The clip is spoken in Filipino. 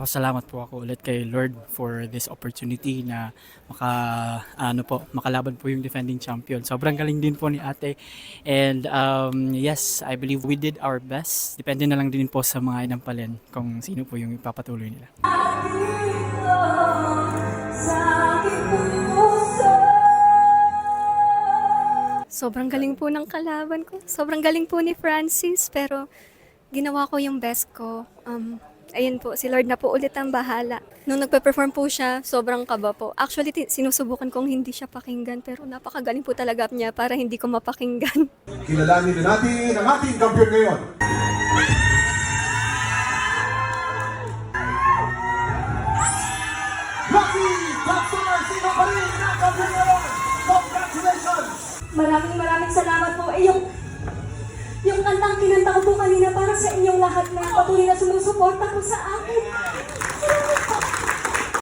nagpapasalamat po ako ulit kay Lord for this opportunity na makalaban po yung defending champion. Sobrang galing din po ni ate. And yes, I believe we did our best. Depende na lang din po sa mga inampalin kung sino po yung ipapatuloy nila. Sobrang galing po ng kalaban ko. Sobrang galing po ni Francis, pero ginawa ko yung best ko. Ayun po, si Lord na po ulit ang bahala. Nung nagpe-perform po siya, sobrang kaba po. Actually, sinusubukan kong hindi siya pakinggan, pero napakagaling po talaga niya para hindi ko mapakinggan. Kilalanin na natin ang ating kampiyon ngayon. Lucky Pastor Sino pa rin ang kampiyon ngayon. Congratulations! Maraming salamat po. Yung kantang kinanta ko po kanina para sa inyong lahat na patuloy na sumusuporta po sa akin.